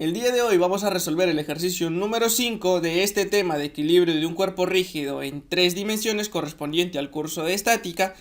El día de hoy vamos a resolver el ejercicio número 5 de este tema de equilibrio de un cuerpo rígido en 3 dimensiones correspondiente al curso de estática,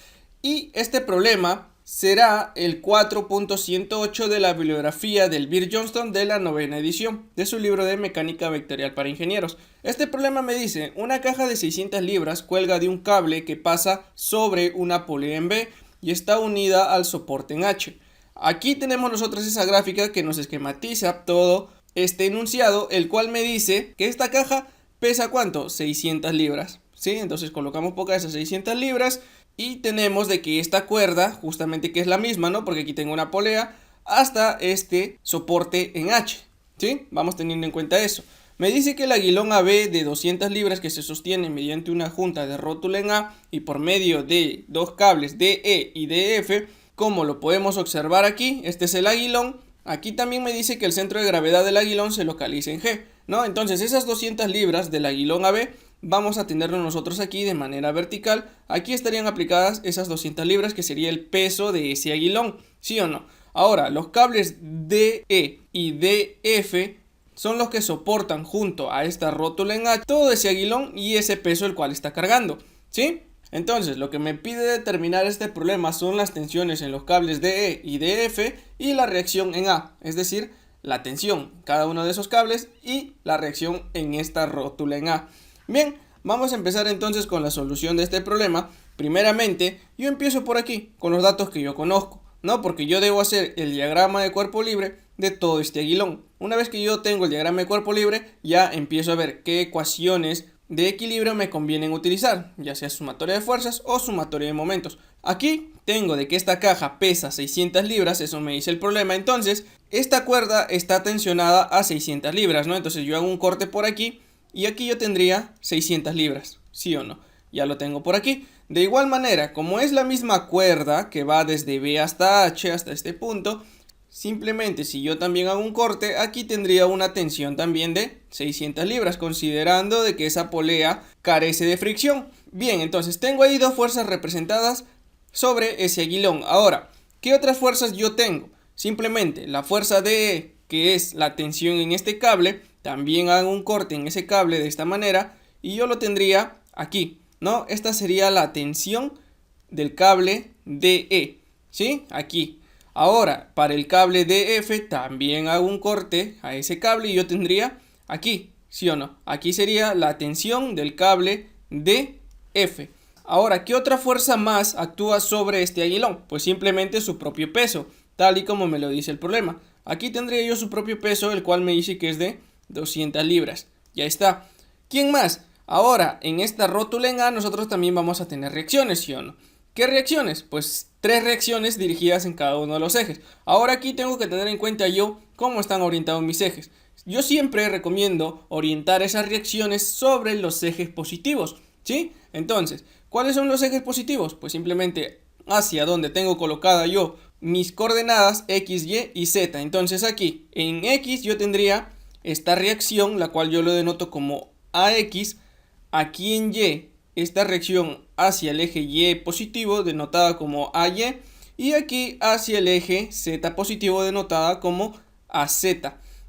y este problema será el 4.108 de la bibliografía del Beer Johnston de la 9ª edición de su libro de mecánica vectorial para ingenieros. Este problema me dice: una caja de 600 libras cuelga de un cable que pasa sobre una polea en B y está unida al soporte en H. Aquí tenemos nosotros esa gráfica que nos esquematiza todo este enunciado, el cual me dice que esta caja pesa ¿cuánto? 600 libras, ¿sí? Entonces colocamos por acá esas 600 libras y tenemos de que esta cuerda, justamente que es la misma, ¿no? Porque aquí tengo una polea hasta este soporte en H, ¿sí? Vamos teniendo en cuenta eso. Me dice que el aguilón AB de 200 libras que se sostiene mediante una junta de rótula en A y por medio de dos cables DE y DF, como lo podemos observar aquí, este es el aguilón. Aquí también me dice que el centro de gravedad del aguilón se localiza en G, ¿no? Entonces esas 200 libras del aguilón AB vamos a tenerlo nosotros aquí de manera vertical. Aquí estarían aplicadas esas 200 libras que sería el peso de ese aguilón, ¿sí o no? Ahora, los cables DE y DF son los que soportan junto a esta rótula en H todo ese aguilón y ese peso el cual está cargando, ¿sí? Entonces, lo que me pide determinar este problema son las tensiones en los cables DE y DF y la reacción en A, es decir, la tensión en cada uno de esos cables y la reacción en esta rótula en A. Bien, vamos a empezar entonces con la solución de este problema. Primeramente, yo empiezo por aquí, con los datos que yo conozco, ¿no? Porque yo debo hacer el diagrama de cuerpo libre de todo este aguilón. Una vez que yo tengo el diagrama de cuerpo libre, ya empiezo a ver qué ecuaciones de equilibrio me convienen utilizar, ya sea sumatoria de fuerzas o sumatoria de momentos. Aquí tengo de que esta caja pesa 600 libras, eso me dice el problema. Entonces, esta cuerda está tensionada a 600 libras, ¿no? Entonces yo hago un corte por aquí y aquí yo tendría 600 libras, ¿sí o no? Ya lo tengo por aquí. De igual manera, como es la misma cuerda que va desde B hasta H, hasta este punto, simplemente si yo también hago un corte, aquí tendría una tensión también de 600 libras, considerando de que esa polea carece de fricción. Bien, entonces tengo ahí dos fuerzas representadas sobre ese aguilón. Ahora, ¿qué otras fuerzas yo tengo? Simplemente la fuerza de, que es la tensión en este cable, también hago un corte en ese cable de esta manera y yo lo tendría aquí, ¿no? Esta sería la tensión del cable DE, ¿sí? Aquí. Ahora, para el cable DF también hago un corte a ese cable y yo tendría aquí, ¿sí o no? Aquí sería la tensión del cable DF. Ahora, ¿qué otra fuerza más actúa sobre este aguilón? Pues simplemente su propio peso, tal y como me lo dice el problema. Aquí tendría yo su propio peso, el cual me dice que es de 200 libras. Ya está. ¿Quién más? Ahora, en esta rótula en A nosotros también vamos a tener reacciones, ¿sí o no? ¿Qué reacciones? Pues 3 reacciones dirigidas en cada uno de los ejes. Ahora aquí tengo que tener en cuenta yo cómo están orientados mis ejes. Yo siempre recomiendo orientar esas reacciones sobre los ejes positivos, ¿sí? Entonces, ¿cuáles son los ejes positivos? Pues simplemente hacia donde tengo colocada yo mis coordenadas X, Y y Z. Entonces aquí en X yo tendría esta reacción, la cual yo lo denoto como AX. Aquí en Y, esta reacción hacia el eje Y positivo, denotada como AY, y aquí hacia el eje Z positivo, denotada como AZ.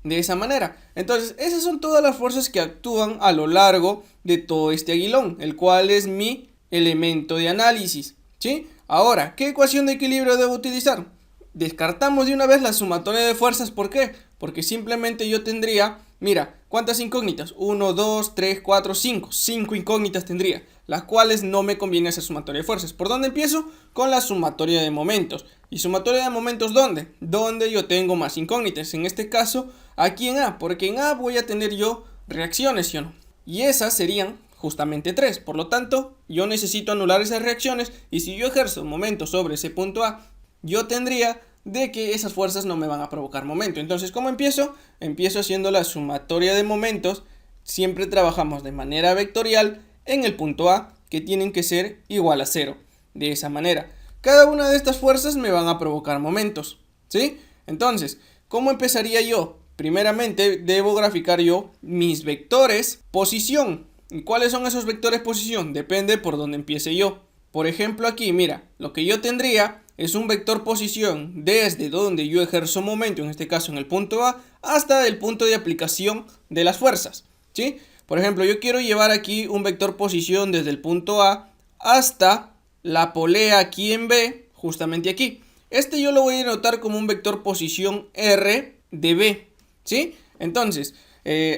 De esa manera. Entonces, esas son todas las fuerzas que actúan a lo largo de todo este aguilón, el cual es mi elemento de análisis, ¿sí? Ahora, ¿qué ecuación de equilibrio debo utilizar? Descartamos de una vez la sumatoria de fuerzas. ¿Por qué? Porque simplemente yo tendría, mira, ¿cuántas incógnitas? 1, 2, 3, 4, 5. 5 incógnitas tendría, las cuales no me conviene hacer sumatoria de fuerzas. ¿Por dónde empiezo? Con la sumatoria de momentos. ¿Y sumatoria de momentos dónde? Donde yo tengo más incógnitas. En este caso, aquí en A, porque en A voy a tener yo reacciones, ¿sí o no? Y esas serían justamente 3. Por lo tanto, yo necesito anular esas reacciones, y si yo ejerzo un momento sobre ese punto A, yo tendría de que esas fuerzas no me van a provocar momento. Entonces, ¿cómo empiezo? Empiezo haciendo la sumatoria de momentos. Siempre trabajamos de manera vectorial en el punto A, que tienen que ser igual a 0. De esa manera, cada una de estas fuerzas me van a provocar momentos, ¿sí? Entonces, ¿cómo empezaría yo? Primeramente, debo graficar yo mis vectores posición. ¿Y cuáles son esos vectores posición? Depende por dónde empiece yo. Por ejemplo, aquí, mira, lo que yo tendría es un vector posición desde donde yo ejerzo momento, en este caso en el punto A, hasta el punto de aplicación de las fuerzas, ¿sí? Por ejemplo, yo quiero llevar aquí un vector posición desde el punto A hasta la polea aquí en B, justamente aquí. Este yo lo voy a notar como un vector posición R de B, ¿sí? Entonces,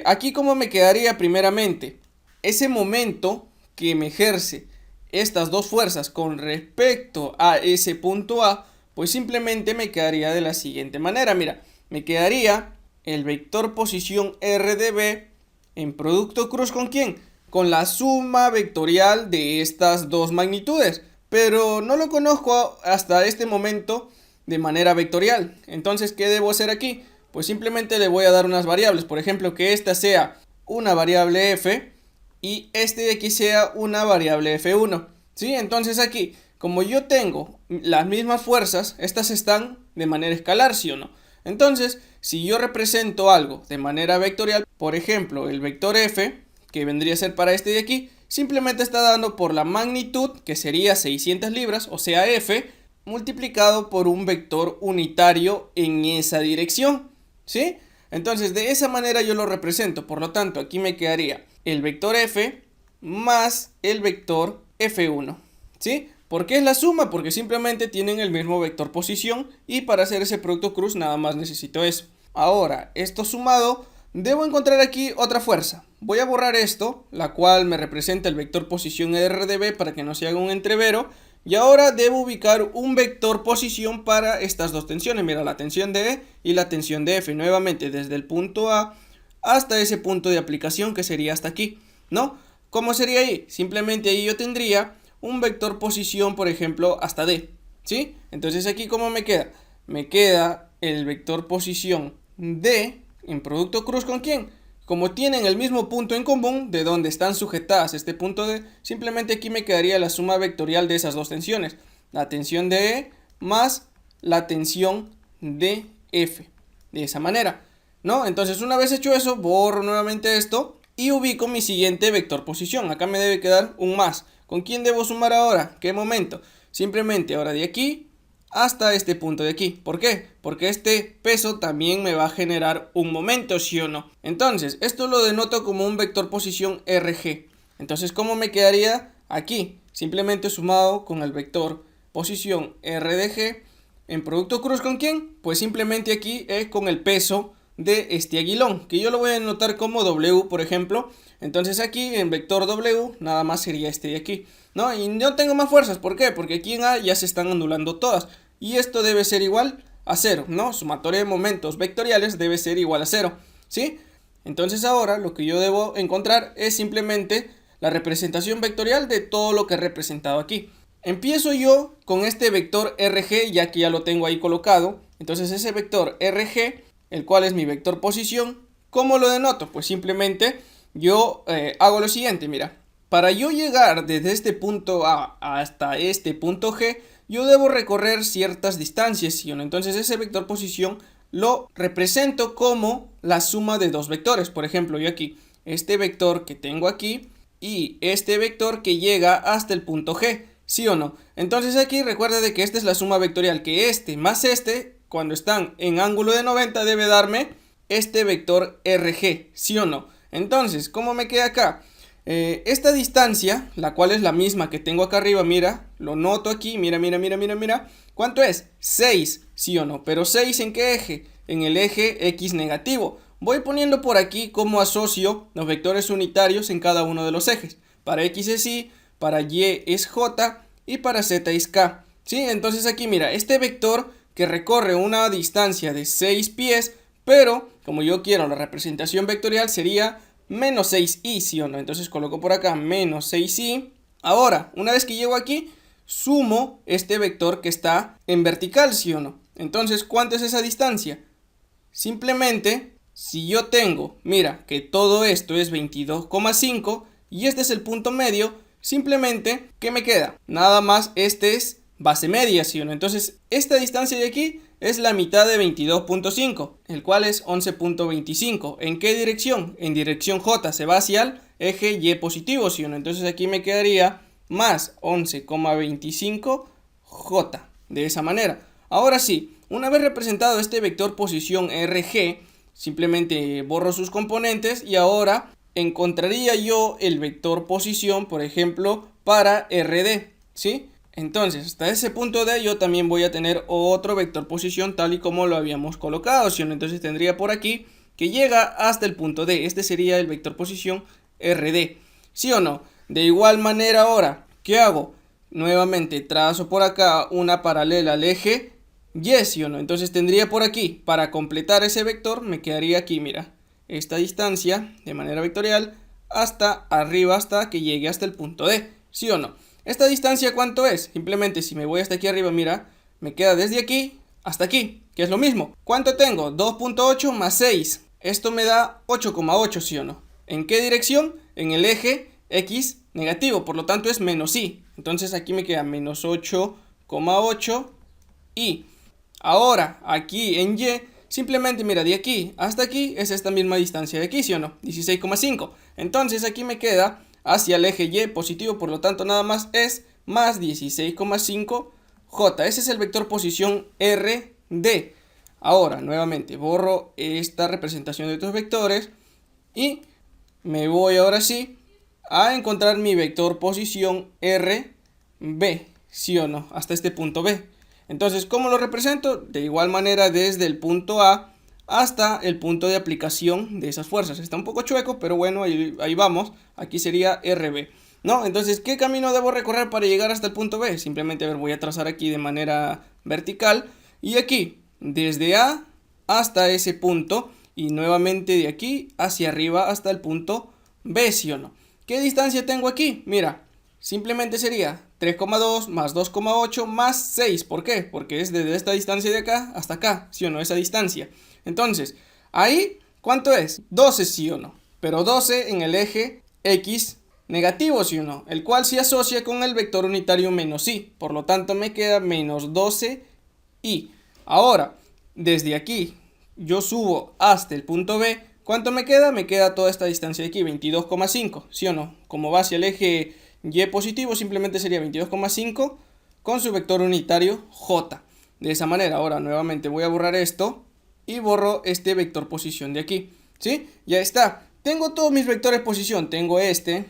aquí como me quedaría primeramente ese momento que me ejerce estas dos fuerzas con respecto a ese punto A, pues simplemente me quedaría de la siguiente manera. Mira, me quedaría el vector posición R de B en producto cruz ¿con quién? Con la suma vectorial de estas dos magnitudes, pero no lo conozco hasta este momento de manera vectorial. Entonces, ¿qué debo hacer aquí? Pues simplemente le voy a dar unas variables, por ejemplo, que esta sea una variable f y este de aquí sea una variable f1, ¿sí? Entonces aquí, como yo tengo las mismas fuerzas, estas están de manera escalar, ¿sí o no? Entonces, si yo represento algo de manera vectorial, por ejemplo, el vector f, que vendría a ser para este de aquí, simplemente está dando por la magnitud, que sería 600 libras, o sea f, multiplicado por un vector unitario en esa dirección, ¿sí? Entonces, de esa manera yo lo represento. Por lo tanto, aquí me quedaría el vector f más el vector f1, ¿sí? ¿Por qué es la suma? Porque simplemente tienen el mismo vector posición y para hacer ese producto cruz nada más necesito eso. Ahora, esto sumado, debo encontrar aquí otra fuerza. Voy a borrar esto, la cual me representa el vector posición R de B para que no se haga un entrevero. Y ahora debo ubicar un vector posición para estas dos tensiones. Mira, la tensión de E y la tensión de F. Nuevamente desde el punto A hasta ese punto de aplicación que sería hasta aquí, ¿no? ¿Cómo sería ahí? Simplemente ahí yo tendría un vector posición, por ejemplo, hasta D, ¿sí? Entonces aquí ¿cómo me queda? Me queda el vector posición D en producto cruz ¿con quién? Como tienen el mismo punto en común de donde están sujetadas este punto D, simplemente aquí me quedaría la suma vectorial de esas dos tensiones. La tensión de E más la tensión de F. De esa manera, ¿no? Entonces una vez hecho eso, borro nuevamente esto y ubico mi siguiente vector posición. Acá me debe quedar un más. ¿Con quién debo sumar ahora? ¿Qué momento? Simplemente ahora de aquí hasta este punto de aquí. ¿Por qué? Porque este peso también me va a generar un momento, ¿sí o no? Entonces, esto lo denoto como un vector posición RG. Entonces, ¿cómo me quedaría aquí? Simplemente sumado con el vector posición R de G en producto cruz ¿con quién? Pues simplemente aquí es con el peso de este aguilón, que yo lo voy a denotar como W, por ejemplo. Entonces aquí en vector W nada más sería este de aquí, ¿no? Y no tengo más fuerzas, ¿por qué? Porque aquí en A ya se están anulando todas. Y esto debe ser igual a 0, ¿no? Sumatoria de momentos vectoriales debe ser igual a 0, ¿sí? Entonces ahora lo que yo debo encontrar es simplemente la representación vectorial de todo lo que he representado aquí. Empiezo yo con este vector RG, ya que ya lo tengo ahí colocado. Entonces ese vector RG, el cual es mi vector posición, ¿cómo lo denoto? Pues simplemente yo hago lo siguiente, mira. Para yo llegar desde este punto A hasta este punto G, yo debo recorrer ciertas distancias, ¿sí o no? Entonces ese vector posición lo represento como la suma de dos vectores. Por ejemplo, yo aquí, este vector que tengo aquí y este vector que llega hasta el punto G, ¿sí o no? Entonces aquí recuerda de que esta es la suma vectorial, que este más este, cuando están en ángulo de 90, debe darme este vector RG, ¿sí o no? Entonces, ¿cómo me queda acá? Esta distancia, la cual es la misma que tengo acá arriba, mira, lo noto aquí, mira, ¿cuánto es? 6, ¿sí o no? Pero 6 ¿en qué eje? En el eje X negativo. Voy poniendo por aquí cómo asocio los vectores unitarios en cada uno de los ejes. Para X es Y, para Y es J y para Z es K, ¿sí? Entonces aquí mira, este vector que recorre una distancia de 6 pies, pero como yo quiero la representación vectorial sería menos 6i, ¿sí o no? Entonces coloco por acá menos 6i. Ahora, una vez que llego aquí, sumo este vector que está en vertical, ¿sí o no? Entonces, ¿cuánto es esa distancia? Simplemente, si yo tengo, mira, que todo esto es 22,5 y este es el punto medio, simplemente, ¿qué me queda? Nada más este es base media, ¿sí o no? Entonces, esta distancia de aquí es la mitad de 22.5, el cual es 11.25. ¿En qué dirección? En dirección J, se va hacia el eje Y positivo, ¿sí o no? Entonces aquí me quedaría más 11,25 J, de esa manera. Ahora sí, una vez representado este vector posición RG, simplemente borro sus componentes y ahora encontraría yo el vector posición, por ejemplo, para RD, ¿sí? Entonces, hasta ese punto D yo también voy a tener otro vector posición tal y como lo habíamos colocado, ¿sí? Entonces tendría por aquí que llega hasta el punto D. Este sería el vector posición RD, ¿sí o no? De igual manera ahora, ¿qué hago? Nuevamente trazo por acá una paralela al eje Y, ¿sí o no? Entonces tendría por aquí, para completar ese vector, me quedaría aquí, mira, esta distancia de manera vectorial hasta arriba, hasta que llegue hasta el punto D, ¿sí o no? ¿Esta distancia cuánto es? Simplemente si me voy hasta aquí arriba, mira, me queda desde aquí hasta aquí, que es lo mismo. ¿Cuánto tengo? 2.8 más 6. Esto me da 8,8, ¿sí o no? ¿En qué dirección? En el eje X negativo, por lo tanto es menos Y. Entonces aquí me queda menos 8,8 Y. Ahora, aquí en Y, simplemente mira, de aquí hasta aquí es esta misma distancia de aquí, ¿sí o no? 16,5. Entonces aquí me queda hacia el eje Y positivo, por lo tanto nada más es más 16,5 J. Ese es el vector posición RD. Ahora, nuevamente, borro esta representación de estos vectores y me voy ahora sí a encontrar mi vector posición RB, ¿sí o no? Hasta este punto B. Entonces, ¿cómo lo represento? De igual manera desde el punto A hasta el punto de aplicación de esas fuerzas. Está un poco chueco, pero bueno, ahí vamos. Aquí sería RB, ¿no? Entonces, ¿qué camino debo recorrer para llegar hasta el punto B? Simplemente, a ver, voy a trazar aquí de manera vertical. Y aquí, desde A hasta ese punto. Y nuevamente de aquí hacia arriba hasta el punto B, ¿sí o no? ¿Qué distancia tengo aquí? Mira, simplemente sería 3,2 más 2,8 más 6. ¿Por qué? Porque es desde esta distancia de acá hasta acá, ¿sí o no? Esa distancia. Entonces, ahí, ¿cuánto es? 12, ¿sí o no? Pero 12 en el eje X negativo, ¿sí o no? El cual se asocia con el vector unitario menos Y. Por lo tanto, me queda menos 12Y. Ahora, desde aquí, yo subo hasta el punto B. ¿Cuánto me queda? Me queda toda esta distancia de aquí, 22,5, ¿sí o no? Como va hacia el eje Y positivo, simplemente sería 22,5 con su vector unitario J. De esa manera, ahora nuevamente voy a borrar esto y borro este vector posición de aquí, ¿sí? Ya está. Tengo todos mis vectores posición. Tengo este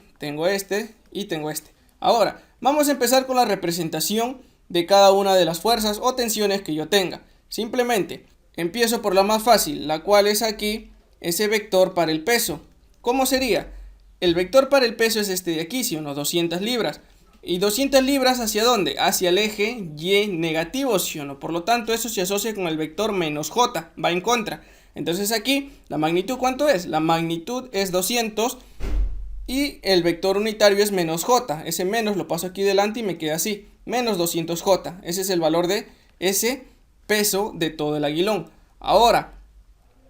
y tengo este. Ahora, vamos a empezar con la representación de cada una de las fuerzas o tensiones que yo tenga. Simplemente, empiezo por la más fácil, la cual es aquí, ese vector para el peso. ¿Cómo sería? El vector para el peso es este de aquí, ¿sí o no? 200 libras. ¿Y 200 libras hacia dónde? Hacia el eje Y negativo, ¿sí o no? Por lo tanto, eso se asocia con el vector menos J, va en contra. Entonces aquí, ¿la magnitud cuánto es? La magnitud es 200 y el vector unitario es menos J. Ese menos lo paso aquí delante y me queda así, menos 200J. Ese es el valor de ese peso de todo el aguilón. Ahora,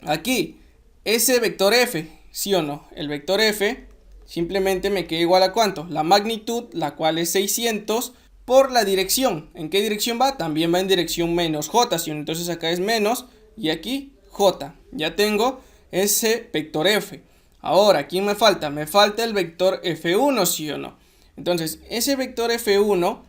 aquí, ese vector F, ¿sí o no? El vector F simplemente me queda igual a ¿cuánto? La magnitud, la cual es 600, por la dirección. ¿En qué dirección va? También va en dirección menos J, ¿sí o no? Entonces acá es menos y aquí J. Ya tengo ese vector F. Ahora, ¿quién me falta? Me falta el vector F1, ¿sí o no? Entonces, ese vector F1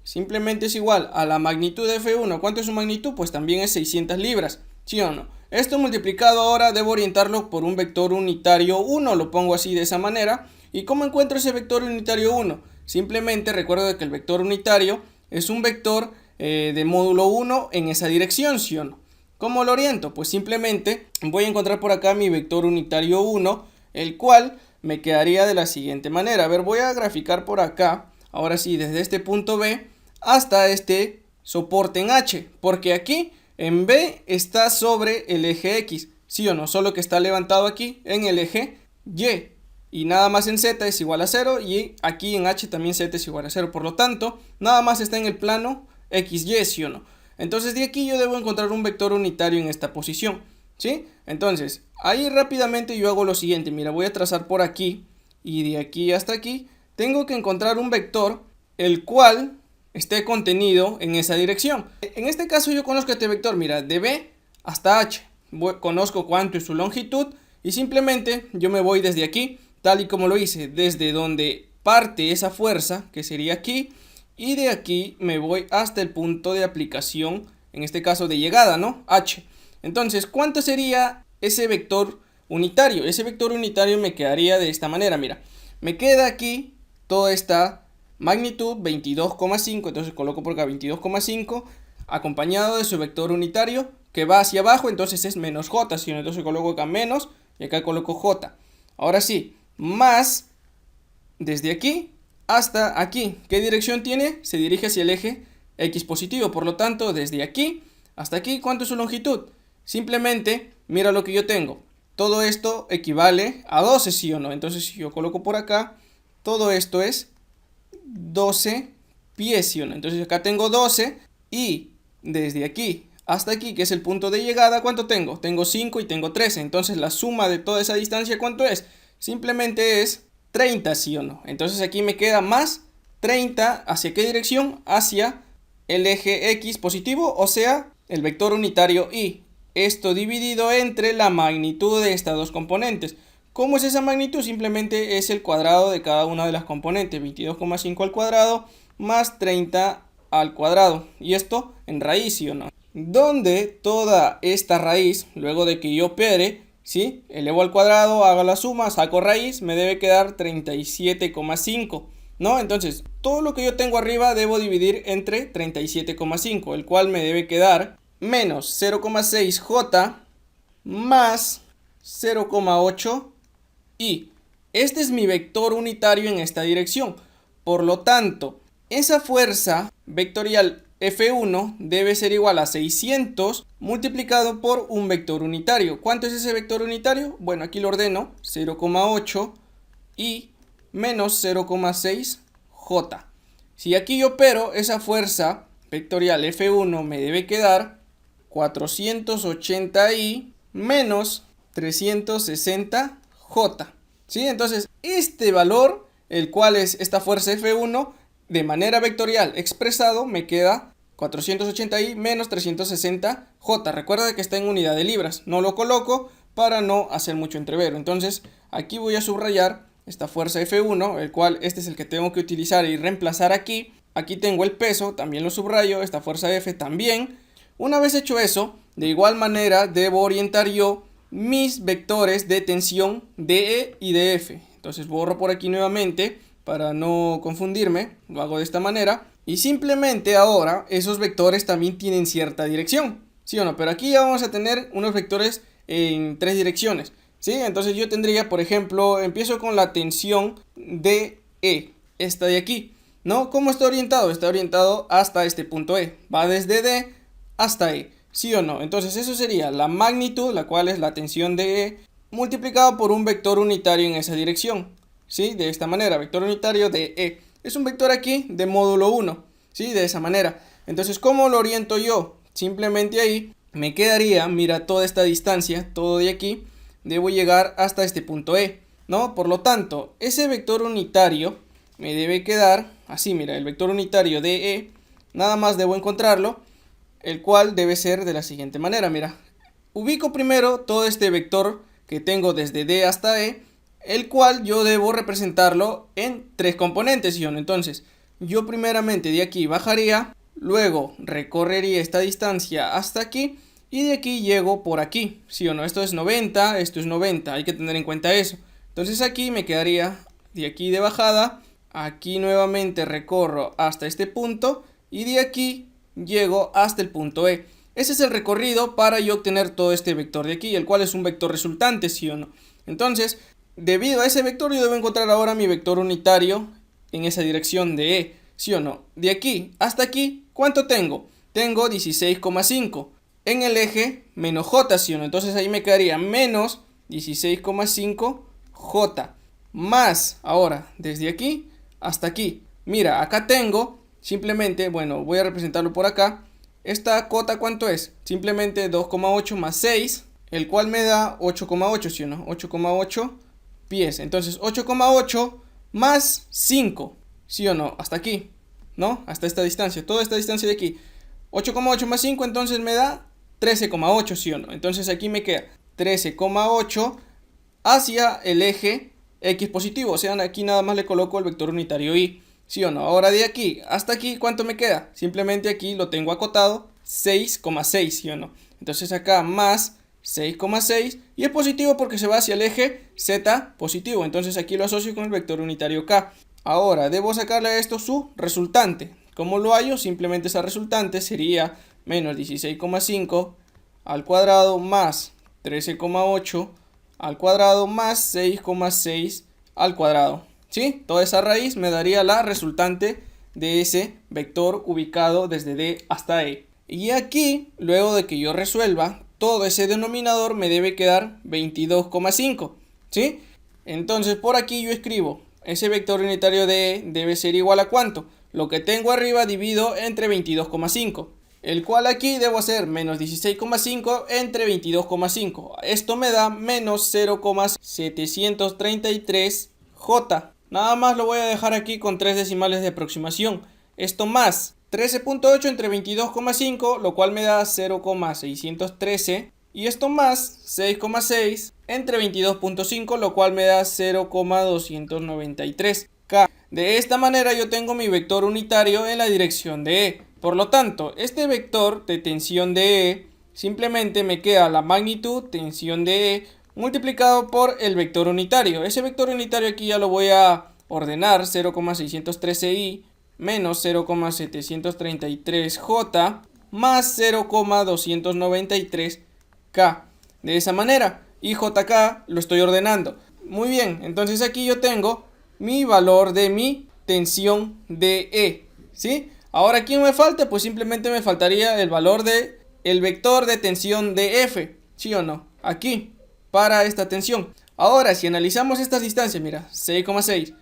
simplemente es igual a la magnitud de F1. ¿Cuánto es su magnitud? Pues también es 600 libras, ¿sí o no? Esto multiplicado ahora debo orientarlo por un vector unitario 1, lo pongo así de esa manera. ¿Y cómo encuentro ese vector unitario 1? Simplemente recuerdo que el vector unitario es un vector de módulo 1 en esa dirección, ¿sí o no? ¿Cómo lo oriento? Pues simplemente voy a encontrar por acá mi vector unitario 1, el cual me quedaría de la siguiente manera. A ver, voy a graficar por acá, ahora sí, desde este punto B hasta este soporte en H, porque aquí en B está sobre el eje X, ¿sí o no? Solo que está levantado aquí en el eje Y. Y nada más en Z es igual a 0 y aquí en H también Z es igual a 0. Por lo tanto, nada más está en el plano XY, ¿sí o no? Entonces de aquí yo debo encontrar un vector unitario en esta posición, ¿sí? Entonces, ahí rápidamente yo hago lo siguiente. Mira, voy a trazar por aquí y de aquí hasta aquí. Tengo que encontrar un vector el cual esté contenido en esa dirección. En este caso yo conozco este vector, mira, de B hasta H. Conozco cuánto es su longitud y simplemente yo me voy desde aquí, tal y como lo hice, desde donde parte esa fuerza, que sería aquí, y de aquí me voy hasta el punto de aplicación, en este caso de llegada, ¿no? H. Entonces, ¿cuánto sería ese vector unitario? Ese vector unitario me quedaría de esta manera, mira. Me queda aquí toda esta magnitud 22,5, entonces coloco por acá 22,5 acompañado de su vector unitario que va hacia abajo, entonces es menos j, ¿sí? Entonces coloco acá menos y acá coloco j. Ahora sí, más desde aquí hasta aquí. ¿Qué dirección tiene? Se dirige hacia el eje X positivo, por lo tanto desde aquí hasta aquí, ¿cuánto es su longitud? Simplemente mira lo que yo tengo. Todo esto equivale a 12, ¿sí o no? Entonces si yo coloco por acá, todo esto es 12 pies, ¿sí o no? Entonces acá tengo 12 y desde aquí hasta aquí, que es el punto de llegada, ¿cuánto tengo? Tengo 5 y tengo 13. Entonces la suma de toda esa distancia, ¿cuánto es? Simplemente es 30, ¿sí o no? Entonces aquí me queda más 30. ¿Hacia qué dirección? Hacia el eje X positivo, o sea, el vector unitario Y. Esto dividido entre la magnitud de estas dos componentes. ¿Cómo es esa magnitud? Simplemente es el cuadrado de cada una de las componentes. 22,5 al cuadrado más 30 al cuadrado. Y esto en raíz, ¿sí o no? Donde toda esta raíz, luego de que yo opere, ¿sí? Elevo al cuadrado, hago la suma, saco raíz, me debe quedar 37,5, ¿no? Entonces, todo lo que yo tengo arriba debo dividir entre 37,5, el cual me debe quedar menos 0,6j más 0,8 y este es mi vector unitario en esta dirección. Por lo tanto, esa fuerza vectorial F1 debe ser igual a 600 multiplicado por un vector unitario. ¿Cuánto es ese vector unitario? Bueno, aquí lo ordeno, 0,8 y menos 0,6j. Si aquí yo opero, esa fuerza vectorial F1 me debe quedar 480i menos 360j. ¿Sí? Entonces, este valor, el cual es esta fuerza F1, de manera vectorial expresado, me queda 480i menos 360j. Recuerda que está en unidad de libras. No lo coloco para no hacer mucho entrevero. Entonces, aquí voy a subrayar esta fuerza F1, el cual este es el que tengo que utilizar y reemplazar aquí. Aquí tengo el peso, también lo subrayo, esta fuerza F también. Una vez hecho eso, de igual manera debo orientar yo mis vectores de tensión DE y DF. Entonces borro por aquí nuevamente para no confundirme, lo hago de esta manera. Y simplemente ahora esos vectores también tienen cierta dirección, ¿sí o no? Pero aquí ya vamos a tener unos vectores en tres direcciones, ¿sí? Entonces yo tendría, por ejemplo, empiezo con la tensión DE, esta de aquí, ¿no? ¿Cómo está orientado? Está orientado hasta este punto E, va desde D hasta E, ¿sí o no? Entonces eso sería la magnitud, la cual es la tensión de E, multiplicado por un vector unitario en esa dirección, ¿sí? De esta manera, vector unitario de E. Es un vector aquí de módulo 1, ¿sí? De esa manera. Entonces, ¿cómo lo oriento yo? Simplemente ahí me quedaría, mira toda esta distancia, todo de aquí, debo llegar hasta este punto E, ¿no? Por lo tanto, ese vector unitario me debe quedar así, mira, el vector unitario de E, nada más debo encontrarlo, el cual debe ser de la siguiente manera, mira. Ubico primero todo este vector que tengo desde D hasta E, el cual yo debo representarlo en tres componentes, ¿sí o no? Entonces, yo primeramente de aquí bajaría, luego recorrería esta distancia hasta aquí y de aquí llego por aquí, ¿sí o no? Esto es 90, esto es 90, hay que tener en cuenta eso. Entonces aquí me quedaría de aquí de bajada, aquí nuevamente recorro hasta este punto y de aquí llego hasta el punto E. Ese es el recorrido para yo obtener todo este vector de aquí, el cual es un vector resultante, ¿sí o no? Entonces, debido a ese vector yo debo encontrar ahora mi vector unitario en esa dirección de E, ¿sí o no? De aquí hasta aquí, ¿cuánto tengo? Tengo 16,5 en el eje menos J, ¿sí o no? Entonces ahí me quedaría menos 16,5J más, ahora, desde aquí hasta aquí. Mira, acá tengo, simplemente, bueno, voy a representarlo por acá. Esta cota, ¿cuánto es? Simplemente 2,8 más 6, el cual me da 8,8, ¿sí o no? 8,8 pies. Entonces 8,8 más 5, ¿sí o no? Hasta aquí, ¿no? Hasta esta distancia, toda esta distancia de aquí. 8,8 más 5 entonces me da 13,8, ¿sí o no? Entonces aquí me queda 13,8 hacia el eje X positivo. O sea, aquí nada más le coloco el vector unitario Y. ¿Sí o no? Ahora de aquí hasta aquí, ¿cuánto me queda? Simplemente aquí lo tengo acotado, 6,6, ¿sí o no? Entonces acá más 6,6 y es positivo porque se va hacia el eje Z positivo. Entonces aquí lo asocio con el vector unitario K. Ahora debo sacarle a esto su resultante. ¿Cómo lo hallo? Simplemente esa resultante sería menos 16,5 al cuadrado más 13,8 al cuadrado más 6,6 al cuadrado. ¿Sí? Toda esa raíz me daría la resultante de ese vector ubicado desde D hasta E. Y aquí, luego de que yo resuelva, todo ese denominador me debe quedar 22,5. ¿Sí? Entonces por aquí yo escribo, ese vector unitario de E debe ser igual a ¿cuánto? Lo que tengo arriba divido entre 22,5. El cual aquí debo hacer menos 16,5 entre 22,5. Esto me da menos 0,733 J. Nada más lo voy a dejar aquí con 3 decimales de aproximación. Esto más 13,8 entre 22,5, lo cual me da 0,613. Y esto más 6,6 entre 22,5, lo cual me da 0,293 K. De esta manera yo tengo mi vector unitario en la dirección de E. Por lo tanto, este vector de tensión de E simplemente me queda la magnitud tensión de E multiplicado por el vector unitario. Ese vector unitario aquí ya lo voy a ordenar, 0,613i menos 0,733j más 0,293k. De esa manera, y jk lo estoy ordenando. Muy bien, entonces aquí yo tengo mi valor de mi tensión de E, ¿sí? Ahora, ¿quién me falta? Pues simplemente me faltaría el valor de el vector de tensión de F, ¿sí o no? Aquí, para esta tensión. Ahora, si analizamos estas distancias, mira, 6,6,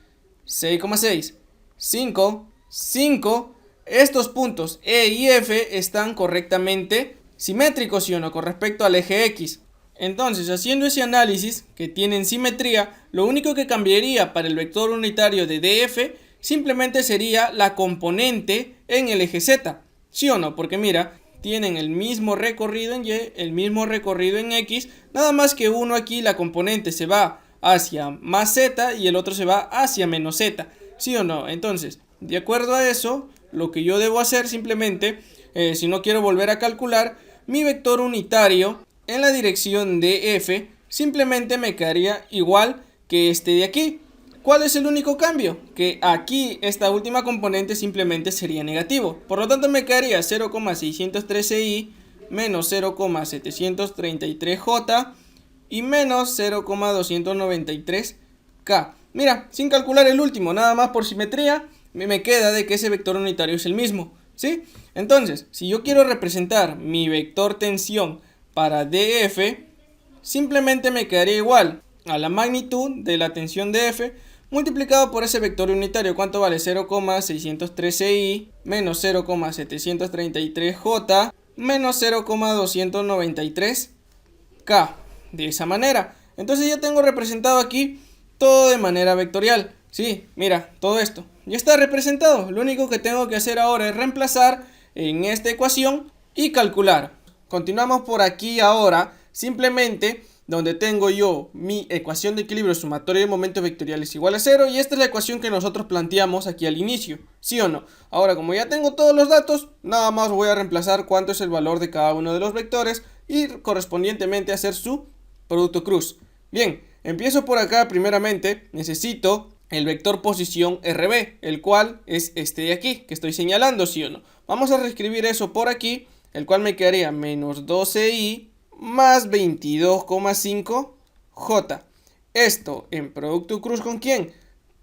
6,6, 5, 5, estos puntos E y F están correctamente simétricos, ¿sí o no? Con respecto al eje X. Entonces, haciendo ese análisis que tienen simetría, lo único que cambiaría para el vector unitario de DF simplemente sería la componente en el eje Z, ¿sí o no? Porque mira, tienen el mismo recorrido en Y, el mismo recorrido en X, nada más que uno aquí la componente se va hacia más Z y el otro se va hacia menos Z, ¿sí o no? Entonces, de acuerdo a eso, lo que yo debo hacer simplemente, si no quiero volver a calcular, mi vector unitario en la dirección de F simplemente me quedaría igual que este de aquí. ¿Cuál es el único cambio? Que aquí esta última componente simplemente sería negativo. Por lo tanto me quedaría 0,613i menos 0,733j y menos 0,293k. Mira, sin calcular el último, nada más por simetría, me queda de que ese vector unitario es el mismo, ¿sí? Entonces, si yo quiero representar mi vector tensión para DF, simplemente me quedaría igual a la magnitud de la tensión de F multiplicado por ese vector unitario. ¿Cuánto vale? 0,613i menos 0,733j menos 0,293k. De esa manera. Entonces ya tengo representado aquí todo de manera vectorial. Sí, mira, todo esto ya está representado. Lo único que tengo que hacer ahora es reemplazar en esta ecuación y calcular. Continuamos por aquí ahora, simplemente donde tengo yo mi ecuación de equilibrio sumatorio de momentos vectoriales igual a 0, y esta es la ecuación que nosotros planteamos aquí al inicio, ¿sí o no? Ahora, como ya tengo todos los datos, nada más voy a reemplazar cuánto es el valor de cada uno de los vectores y correspondientemente hacer su producto cruz. Bien, empiezo por acá. Primeramente necesito el vector posición RB, el cual es este de aquí, que estoy señalando, ¿sí o no? Vamos a reescribir eso por aquí, el cual me quedaría menos 12i más 22,5j. Esto en producto cruz, ¿con quién?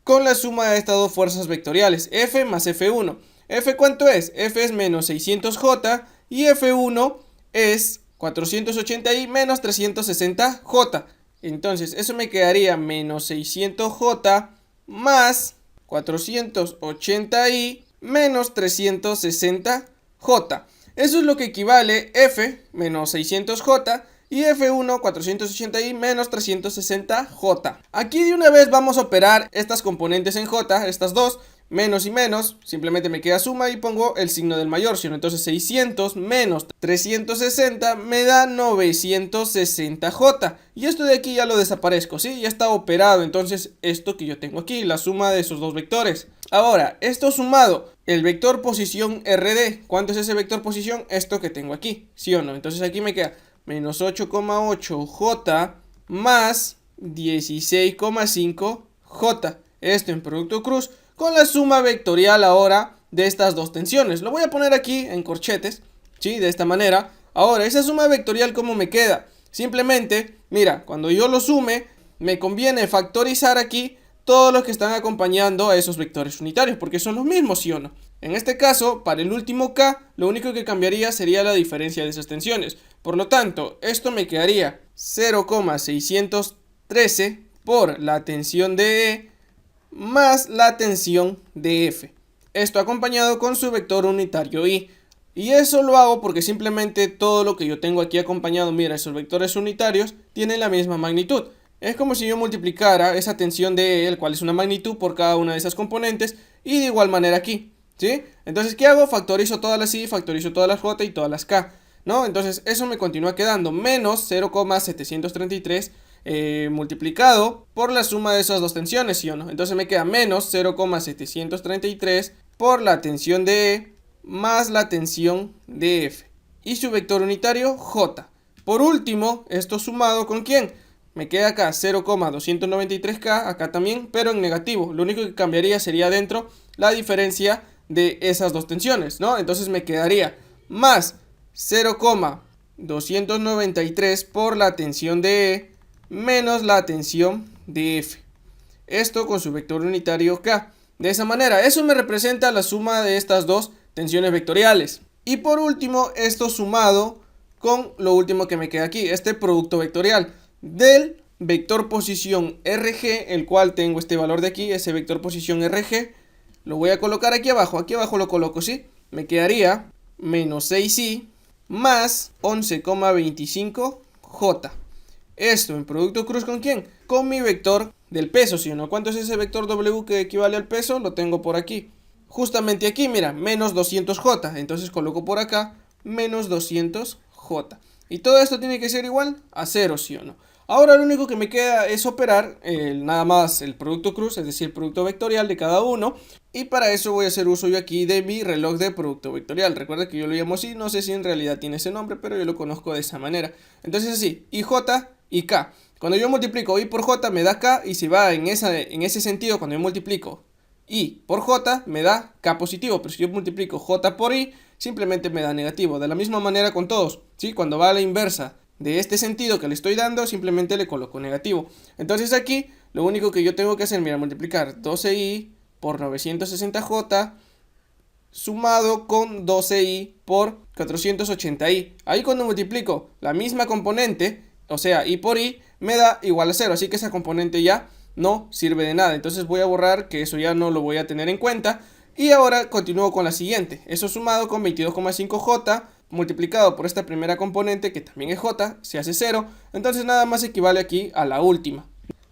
Con la suma de estas dos fuerzas vectoriales, F más F1. F, ¿cuánto es? F es menos 600j y F1 es 480i menos 360j. Entonces eso me quedaría menos 600j más 480i menos 360j. Eso es lo que equivale F menos 600j y F1 480i menos 360j. Aquí de una vez vamos a operar estas componentes en j, estas dos, menos y menos, simplemente me queda suma y pongo el signo del mayor, ¿sí? Entonces 600 menos 360 me da 960j. Y esto de aquí ya lo desaparezco, ¿sí? Ya está operado, entonces esto que yo tengo aquí, la suma de esos dos vectores. Ahora, esto sumado, el vector posición RD, ¿cuánto es ese vector posición? Esto que tengo aquí, ¿sí o no? Entonces aquí me queda menos 8,8J más 16,5J. Esto en producto cruz con la suma vectorial ahora de estas dos tensiones. Lo voy a poner aquí en corchetes, ¿sí? De esta manera. Ahora, esa suma vectorial, ¿cómo me queda? Simplemente, mira, cuando yo lo sume, me conviene factorizar aquí todos los que están acompañando a esos vectores unitarios, porque son los mismos, ¿sí o no? En este caso, para el último K, lo único que cambiaría sería la diferencia de esas tensiones. Por lo tanto, esto me quedaría 0,613 por la tensión de E más la tensión de F. Esto acompañado con su vector unitario I. Y eso lo hago porque simplemente todo lo que yo tengo aquí acompañado, mira, esos vectores unitarios tienen la misma magnitud. Es como si yo multiplicara esa tensión de E, el cual es una magnitud, por cada una de esas componentes, y de igual manera aquí, ¿sí? Entonces, ¿qué hago? Factorizo todas las I, factorizo todas las J y todas las K, ¿no? Entonces, eso me continúa quedando menos 0,733 multiplicado por la suma de esas dos tensiones, ¿sí o no? Entonces me queda menos 0,733 por la tensión de E más la tensión de F. Y su vector unitario, J. Por último, esto sumado ¿con quién? Me queda acá 0,293K, acá también, pero en negativo. Lo único que cambiaría sería dentro la diferencia de esas dos tensiones, ¿no? Entonces me quedaría más 0,293 por la tensión de E menos la tensión de F. Esto con su vector unitario K. De esa manera, eso me representa la suma de estas dos tensiones vectoriales. Y por último, esto sumado con lo último que me queda aquí, este producto vectorial del vector posición RG, el cual tengo este valor de aquí, ese vector posición RG, lo voy a colocar aquí abajo lo coloco, ¿sí? Me quedaría menos 6i más 11,25j. Esto en producto cruz ¿con quién? Con mi vector del peso, ¿sí o no? ¿Cuánto es ese vector W que equivale al peso? Lo tengo por aquí. Justamente aquí, mira, menos 200j. Entonces coloco por acá menos 200j. Y todo esto tiene que ser igual a 0, ¿sí o no? Ahora lo único que me queda es operar nada más el producto cruz, es decir, el producto vectorial de cada uno. Y para eso voy a hacer uso yo aquí de mi reloj de producto vectorial. Recuerda que yo lo llamo así, no sé si en realidad tiene ese nombre, pero yo lo conozco de esa manera. Entonces así, IJ y K. Cuando yo multiplico I por J me da K, y si va en ese sentido, cuando yo multiplico I por J me da K positivo, pero si yo multiplico J por I simplemente me da negativo. De la misma manera con todos, ¿sí? Cuando va a la inversa de este sentido que le estoy dando, simplemente le coloco negativo. Entonces aquí lo único que yo tengo que hacer, mira, multiplicar 12i por 960j sumado con 12i por 480i. Ahí cuando multiplico la misma componente, o sea, i por i, me da igual a 0, así que esa componente ya no sirve de nada. Entonces voy a borrar, que eso ya no lo voy a tener en cuenta. Y ahora continúo con la siguiente. Eso sumado con 22,5j multiplicado por esta primera componente, que también es j, se hace 0. Entonces nada más equivale aquí a la última.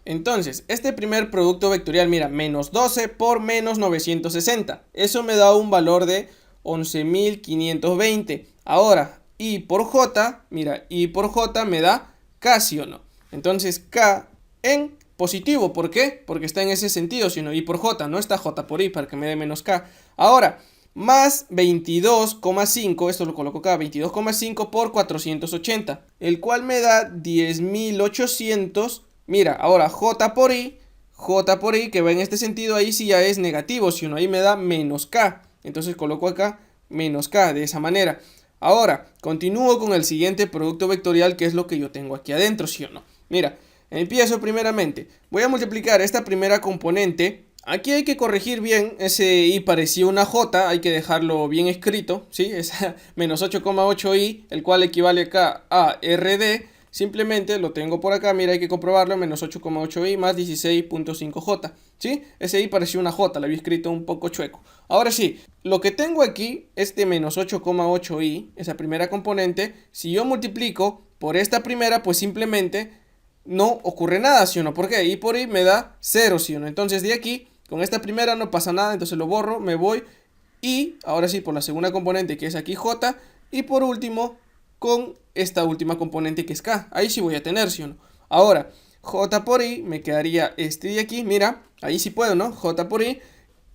Entonces, este primer producto vectorial, mira, menos 12 por menos 960. Eso me da un valor de 11.520. Ahora, I por J, mira, I por J me da K, ¿sí o no? Entonces, K en positivo. ¿Por qué? Porque está en ese sentido, sino I por J, no está J por I para que me dé menos K. Ahora, más 22,5, esto lo coloco acá, 22,5 por 480, el cual me da 10.800. Mira, ahora J por I que va en este sentido, ahí sí ya es negativo, si no, ahí me da menos K. Entonces coloco acá menos K, de esa manera. Ahora, continúo con el siguiente producto vectorial, que es lo que yo tengo aquí adentro, ¿sí o no? Mira, empiezo primeramente. Voy a multiplicar esta primera componente. Aquí hay que corregir bien, ese i parecía una j, hay que dejarlo bien escrito, ¿sí? Es menos 8,8i, el cual equivale acá a rd. Simplemente lo tengo por acá, mira, hay que comprobarlo, menos 8,8i más 16,5j, ¿sí? Ese i parecía una j, lo había escrito un poco chueco. Ahora sí, lo que tengo aquí, este menos 8,8i, esa primera componente, si yo multiplico por esta primera, pues simplemente no ocurre nada, ¿sí o no? ¿Por qué? I por i me da 0, ¿sí o no? Entonces de aquí, con esta primera no pasa nada, entonces lo borro, me voy. Y ahora sí, por la segunda componente, que es aquí j, y por último, con esta última componente que es k. Ahí sí voy a tener, ¿sí o no? Ahora, j por i me quedaría este de aquí, mira, ahí sí puedo, ¿no? J por i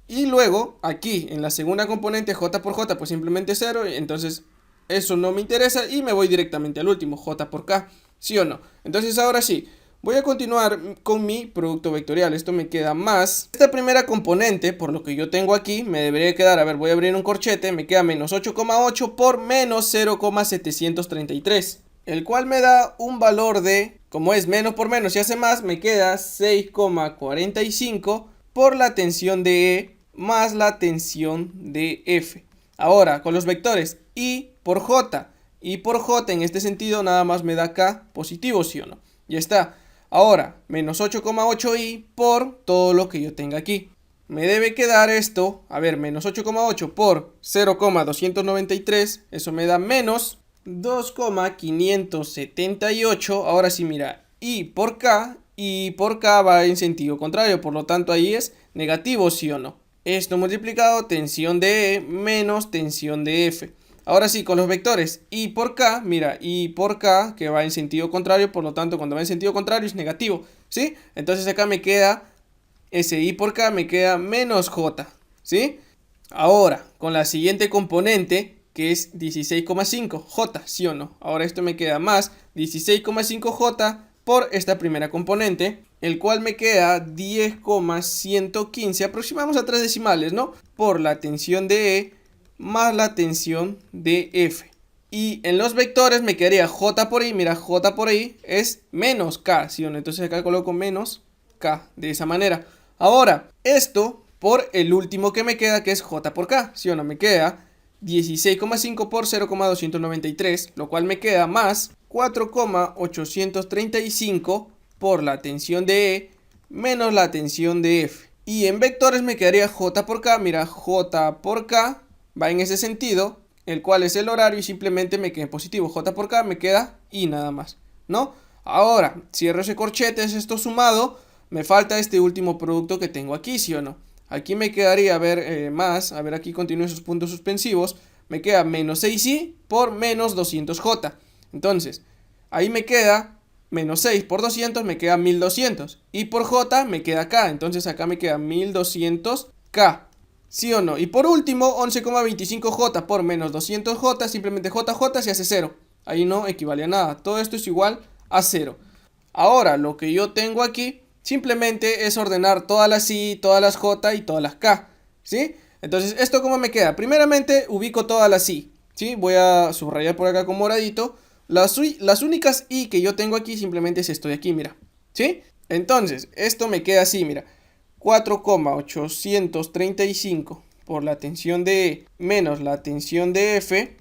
Y luego aquí en la segunda componente J por J pues simplemente 0. Entonces eso no me interesa y me voy directamente al último, J por K, ¿sí o no? Entonces ahora sí, voy a continuar con mi producto vectorial. Esto me queda más. Esta primera componente, por lo que yo tengo aquí, me debería quedar, a ver, voy a abrir un corchete, me queda menos 8,8 por menos 0,733. El cual me da un valor de, como es menos por menos y hace más, me queda 6,45 por la tensión de E más la tensión de F. Ahora, con los vectores I por J y por J en este sentido nada más me da K positivo, ¿sí o no? Ya está. Ahora, menos 8,8i por todo lo que yo tenga aquí. Me debe quedar esto, a ver, menos 8,8 por 0,293, eso me da menos 2,578. Ahora sí, mira, y por K va en sentido contrario, por lo tanto ahí es negativo, ¿sí o no? Esto multiplicado, tensión de E menos tensión de F. Ahora sí, con los vectores I por K, mira, I por K que va en sentido contrario, por lo tanto cuando va en sentido contrario es negativo, ¿sí? Entonces acá me queda, ese I por K me queda menos J, ¿sí? Ahora, con la siguiente componente, que es 16,5 J, ¿sí o no? Ahora esto me queda más 16,5 J por esta primera componente, el cual me queda 10,115, aproximamos a 3 decimales, ¿no? Por la tensión de E más la tensión de F. Y en los vectores me quedaría J por I, mira, J por I es menos K, ¿sí o no? Entonces acá coloco menos K, de esa manera. Ahora, esto por el último que me queda, que es J por K, ¿sí o no? Me queda 16,5 por 0,293, lo cual me queda más 4,835 por la tensión de E menos la tensión de F. Y en vectores me quedaría J por K, mira, J por K va en ese sentido, el cual es el horario y simplemente me queda positivo. J por K me queda I nada más, ¿no? Ahora, cierro ese corchete, es esto sumado, me falta este último producto que tengo aquí, ¿sí o no? Aquí me quedaría, a ver, más, a ver, aquí continúo esos puntos suspensivos, me queda menos 6i por menos 200j. Entonces, ahí me queda menos 6 por 200, me queda 1200. Y por j me queda k, entonces acá me queda 1200k. ¿Sí o no? Y por último, 11,25j por menos 200j, simplemente jj se hace 0. Ahí no equivale a nada. Todo esto es igual a 0. Ahora, lo que yo tengo aquí simplemente es ordenar todas las i, todas las j y todas las k. ¿Sí? Entonces, ¿esto cómo me queda? Primeramente, ubico todas las i. ¿Sí? Voy a subrayar por acá con moradito. Las únicas i que yo tengo aquí simplemente es esto de aquí, mira. ¿Sí? Entonces, esto me queda así, mira. 4,835 por la tensión de E menos la tensión de F.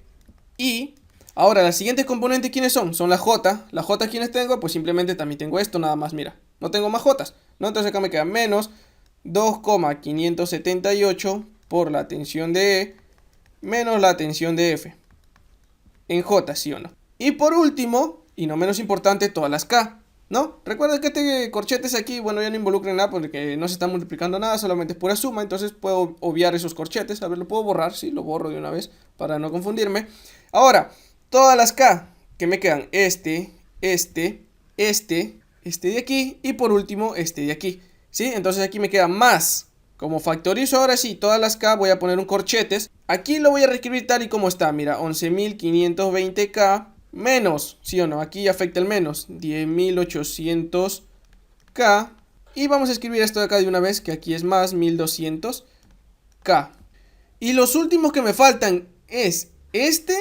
Y ahora la siguiente componente, ¿quiénes son? Son la J. La J, ¿quiénes tengo? Pues simplemente también tengo esto nada más, mira. No tengo más J, ¿no? Entonces acá me queda menos 2,578 por la tensión de E menos la tensión de F. En J, ¿sí o no? Y por último, y no menos importante, todas las K. ¿No? Recuerda que este corchetes aquí, bueno, ya no involucran nada porque no se está multiplicando nada, solamente es pura suma, entonces puedo obviar esos corchetes. A ver, lo puedo borrar, sí, lo borro de una vez para no confundirme. Ahora, todas las K que me quedan, este de aquí y por último este de aquí, ¿sí? Entonces aquí me queda más. Como factorizo ahora sí todas las K, voy a poner un corchetes. Aquí lo voy a reescribir tal y como está, mira, 11.520K. Menos, ¿sí o no? Aquí afecta el menos, 10.800K. Y vamos a escribir esto de acá de una vez, que aquí es más 1.200K. Y los últimos que me faltan es este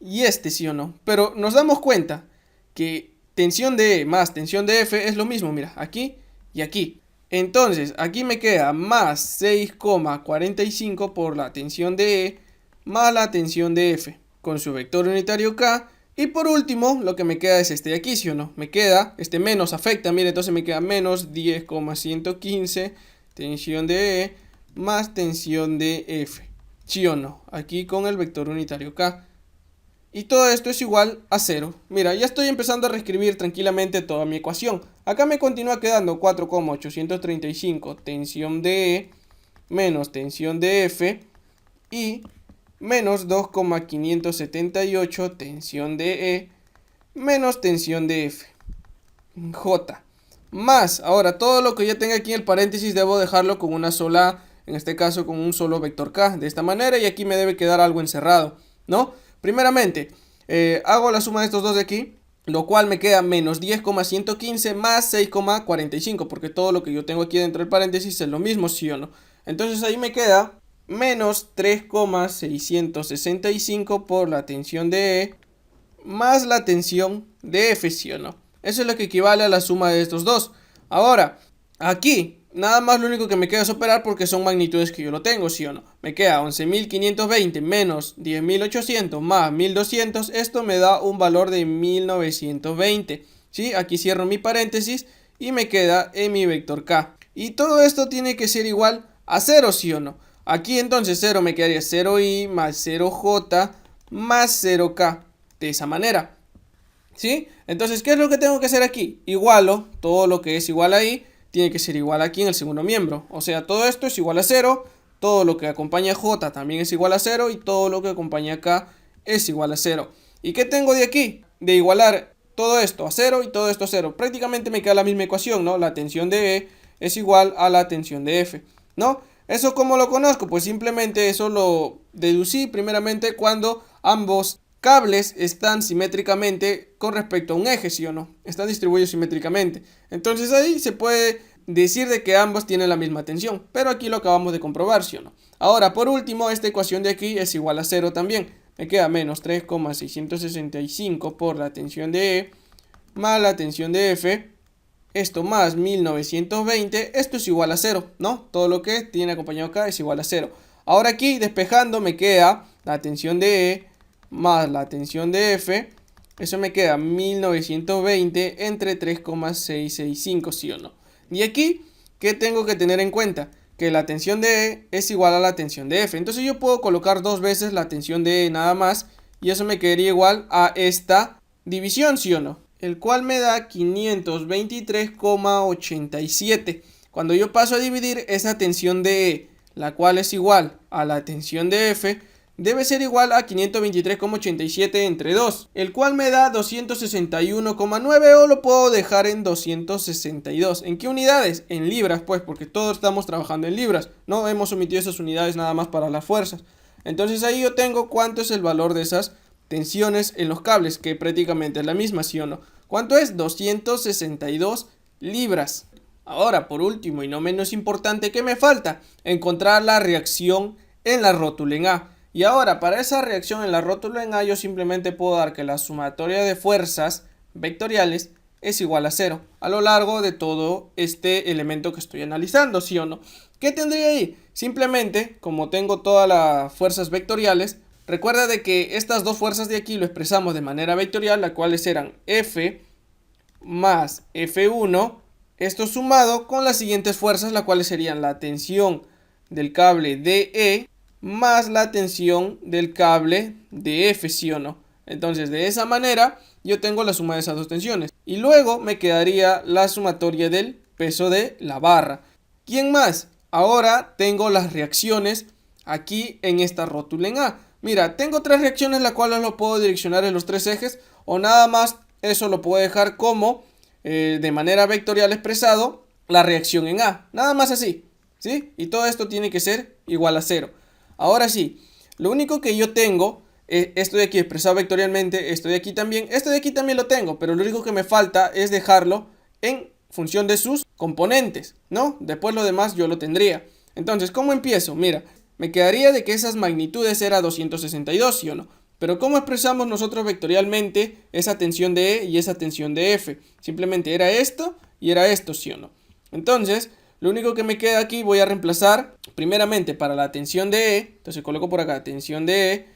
y este, ¿sí o no? Pero nos damos cuenta que tensión de E más tensión de F es lo mismo, mira, aquí y aquí. Entonces, aquí me queda más 6,45 por la tensión de E más la tensión de F, con su vector unitario K. Y por último, lo que me queda es este de aquí, ¿sí o no? Me queda, este menos afecta, mire, entonces me queda menos 10,115 tensión de E más tensión de F, ¿sí o no? Aquí con el vector unitario K. Y todo esto es igual a 0. Mira, ya estoy empezando a reescribir tranquilamente toda mi ecuación. Acá me continúa quedando 4,835 tensión de E menos tensión de F y menos 2,578 tensión de E menos tensión de F. J. Más, ahora todo lo que ya tenga aquí en el paréntesis debo dejarlo con una sola en este caso con un solo vector K, de esta manera, y aquí me debe quedar algo encerrado, ¿no? Primeramente, hago la suma de estos dos de aquí, lo cual me queda menos 10,115 más 6,45, porque todo lo que yo tengo aquí dentro del paréntesis es lo mismo, ¿sí o no? Entonces ahí me queda menos 3,665 por la tensión de E más la tensión de F, ¿sí o no? Eso es lo que equivale a la suma de estos dos. Ahora, aquí, nada más lo único que me queda es operar porque son magnitudes que yo lo tengo, ¿sí o no? Me queda 11.520 menos 10.800 más 1.200. Esto me da un valor de 1.920, ¿sí? Aquí cierro mi paréntesis y me queda en mi vector K. Y todo esto tiene que ser igual a 0, ¿sí o no? Aquí entonces 0 me quedaría 0i más 0j más 0k. De esa manera, ¿sí? Entonces, ¿qué es lo que tengo que hacer aquí? Igualo todo lo que es igual ahí, tiene que ser igual aquí en el segundo miembro. O sea, todo esto es igual a 0, todo lo que acompaña a j también es igual a 0 y todo lo que acompaña a k es igual a 0. ¿Y qué tengo de aquí? De igualar todo esto a 0 y todo esto a 0. Prácticamente me queda la misma ecuación, ¿no? La tensión de E es igual a la tensión de F, ¿no? ¿Eso cómo lo conozco? Pues simplemente eso lo deducí primeramente cuando ambos cables están simétricamente con respecto a un eje, ¿sí o no? Están distribuidos simétricamente. Entonces ahí se puede decir de que ambos tienen la misma tensión, pero aquí lo acabamos de comprobar, ¿sí o no? Ahora, por último, esta ecuación de aquí es igual a 0 también. Me queda menos 3,665 por la tensión de E más la tensión de F. Esto más 1920, esto es igual a 0, ¿no? Todo lo que tiene acompañado acá es igual a 0. Ahora aquí, despejando, me queda la tensión de E más la tensión de F. Eso me queda 1920 entre 3,665, ¿sí o no? Y aquí, ¿qué tengo que tener en cuenta? Que la tensión de E es igual a la tensión de F. Entonces yo puedo colocar dos veces la tensión de E nada más, y eso me quedaría igual a esta división, ¿sí o no? El cual me da 523,87. Cuando yo paso a dividir esa tensión de E, la cual es igual a la tensión de F, debe ser igual a 523,87 entre 2, el cual me da 261,9, o lo puedo dejar en 262. ¿En qué unidades? En libras, pues, porque todos estamos trabajando en libras. No hemos omitido esas unidades nada más para las fuerzas. Entonces ahí yo tengo cuánto es el valor de esas tensiones en los cables, que prácticamente es la misma, ¿sí o no? ¿Cuánto es? 262 libras. Ahora, por último y no menos importante, ¿qué me falta? Encontrar la reacción en la rótula en A. Y ahora, para esa reacción en la rótula en A, yo simplemente puedo dar que la sumatoria de fuerzas vectoriales es igual a 0 a lo largo de todo este elemento que estoy analizando, ¿sí o no? ¿Qué tendría ahí? Simplemente, como tengo todas las fuerzas vectoriales, recuerda de que estas dos fuerzas de aquí lo expresamos de manera vectorial, las cuales eran F más F1, esto sumado con las siguientes fuerzas, las cuales serían la tensión del cable DE más la tensión del cable de F, ¿sí o no? Entonces, de esa manera, yo tengo la suma de esas dos tensiones. Y luego me quedaría la sumatoria del peso de la barra. ¿Quién más? Ahora tengo las reacciones aquí en esta rótula en A. Mira, tengo tres reacciones, las cuales lo puedo direccionar en los tres ejes, o nada más eso lo puedo dejar como de manera vectorial expresado la reacción en A. Nada más así, ¿sí? Y todo esto tiene que ser igual a 0. Ahora sí, lo único que yo tengo, esto de aquí expresado vectorialmente, esto de aquí también lo tengo, pero lo único que me falta es dejarlo en función de sus componentes, ¿no? Después lo demás yo lo tendría. Entonces, ¿cómo empiezo? Mira, me quedaría de que esas magnitudes era 262, ¿sí o no? Pero ¿cómo expresamos nosotros vectorialmente esa tensión de E y esa tensión de F? Simplemente era esto y era esto, ¿sí o no? Entonces, lo único que me queda aquí, voy a reemplazar primeramente para la tensión de E. Entonces coloco por acá tensión de E.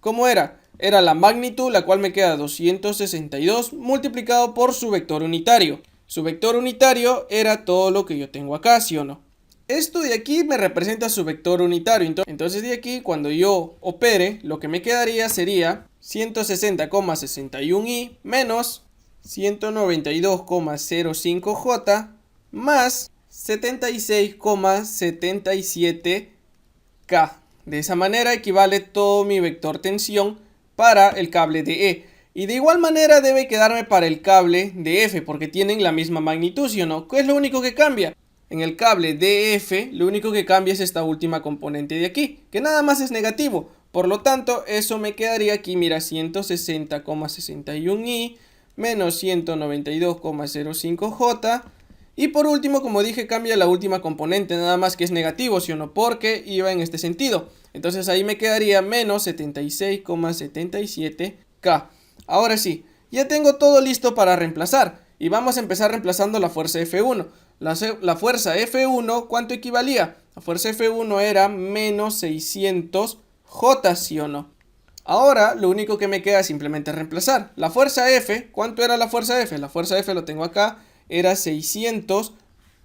¿Cómo era? Era la magnitud, la cual me queda 262 multiplicado por su vector unitario. Su vector unitario era todo lo que yo tengo acá, ¿sí o no? Esto de aquí me representa su vector unitario. Entonces de aquí, cuando yo opere, lo que me quedaría sería 160,61i menos 192,05j más 76,77k. De esa manera equivale todo mi vector tensión para el cable de E. Y de igual manera debe quedarme para el cable de F, porque tienen la misma magnitud, ¿sí o no? ¿Qué es lo único que cambia? en el cable DF, lo único que cambia es esta última componente de aquí, que nada más es negativo. Por lo tanto, eso me quedaría aquí, mira, 160,61i menos 192,05j. Y por último, como dije, cambia la última componente, nada más que es negativo, ¿sí o no? Porque iba en este sentido. Entonces ahí me quedaría menos 76,77k. Ahora sí, ya tengo todo listo para reemplazar. Y vamos a empezar reemplazando la fuerza F1. La fuerza F1, ¿cuánto equivalía? La fuerza F1 era menos 600J, ¿sí o no? Ahora lo único que me queda es simplemente reemplazar. La fuerza F, ¿cuánto era la fuerza F? La fuerza F lo tengo acá, era 600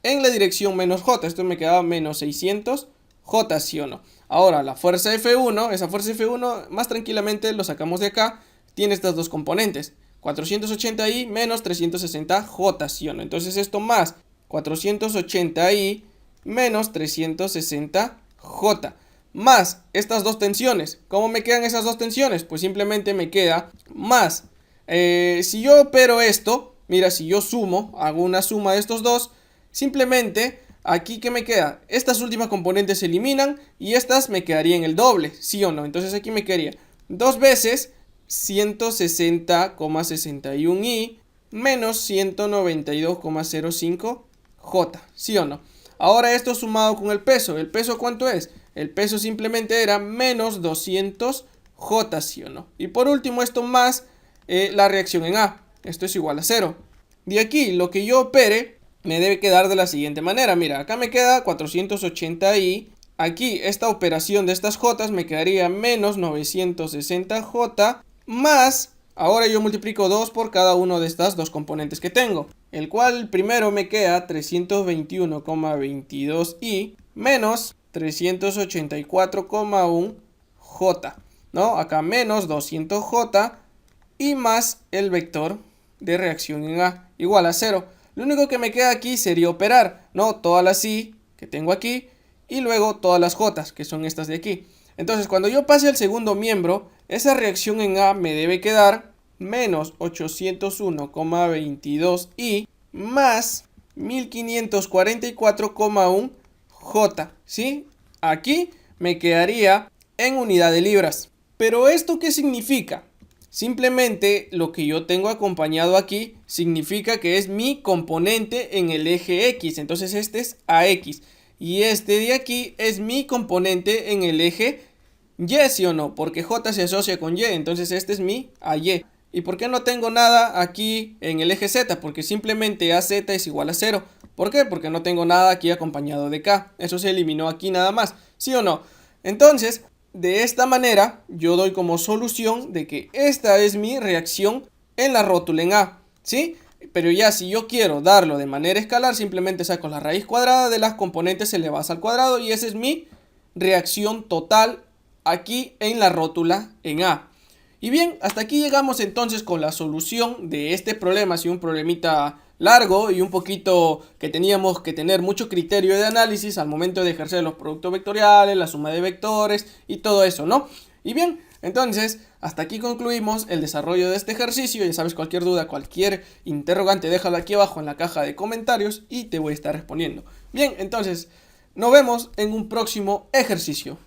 en la dirección menos J. Esto me quedaba menos 600J, ¿sí o no? Ahora la fuerza F1, esa fuerza F1 más tranquilamente lo sacamos de acá. Tiene estas dos componentes, 480i menos 360J, ¿sí o no? Entonces esto más 480i menos 360J. Más estas dos tensiones. ¿Cómo me quedan esas dos tensiones? Pues simplemente me queda más. Si yo opero esto, mira, si yo sumo, hago una suma de estos dos, simplemente aquí ¿qué me queda? Estas últimas componentes se eliminan y estas me quedarían el doble, ¿sí o no? Entonces aquí me quedaría 2 veces 160,61i menos 192,05j, ¿sí o no? Ahora esto sumado con el peso. ¿El peso cuánto es? El peso simplemente era menos 200J, ¿sí o no? Y por último esto más la reacción en A. Esto es igual a 0. De aquí lo que yo opere me debe quedar de la siguiente manera. Mira, acá me queda 480i. Aquí esta operación de estas J me quedaría menos 960J más... Ahora yo multiplico 2 por cada uno de estas dos componentes que tengo, el cual primero me queda 321,22i menos 384,1j, ¿no? Acá menos 200j y más el vector de reacción en A igual a 0. Lo único que me queda aquí sería operar, ¿no? Todas las i que tengo aquí y luego todas las j, que son estas de aquí. Entonces cuando yo pase al segundo miembro, esa reacción en A me debe quedar menos 801,22i más 1544,1j, ¿sí? Aquí me quedaría en unidad de libras. ¿Pero esto qué significa? Simplemente lo que yo tengo acompañado aquí significa que es mi componente en el eje X. Entonces este es AX. Y este de aquí es mi componente en el eje Y, ¿sí o no? Porque J se asocia con Y. Entonces este es mi AY. ¿Y por qué no tengo nada aquí en el eje Z? Porque simplemente AZ es igual a 0. ¿Por qué? Porque no tengo nada aquí acompañado de K. Eso se eliminó aquí nada más. ¿Sí o no? Entonces, de esta manera, yo doy como solución de que esta es mi reacción en la rótula en A. ¿Sí? Pero ya si yo quiero darlo de manera escalar, simplemente saco la raíz cuadrada de las componentes elevadas al cuadrado. Y esa es mi reacción total aquí en la rótula en A. Y bien, hasta aquí llegamos entonces con la solución de este problema. Ha sido un problemita largo y un poquito que teníamos que tener mucho criterio de análisis al momento de ejercer los productos vectoriales, la suma de vectores y todo eso, ¿no? Y bien, entonces hasta aquí concluimos el desarrollo de este ejercicio. Ya sabes, cualquier duda, cualquier interrogante, déjalo aquí abajo en la caja de comentarios y te voy a estar respondiendo. Bien, entonces nos vemos en un próximo ejercicio.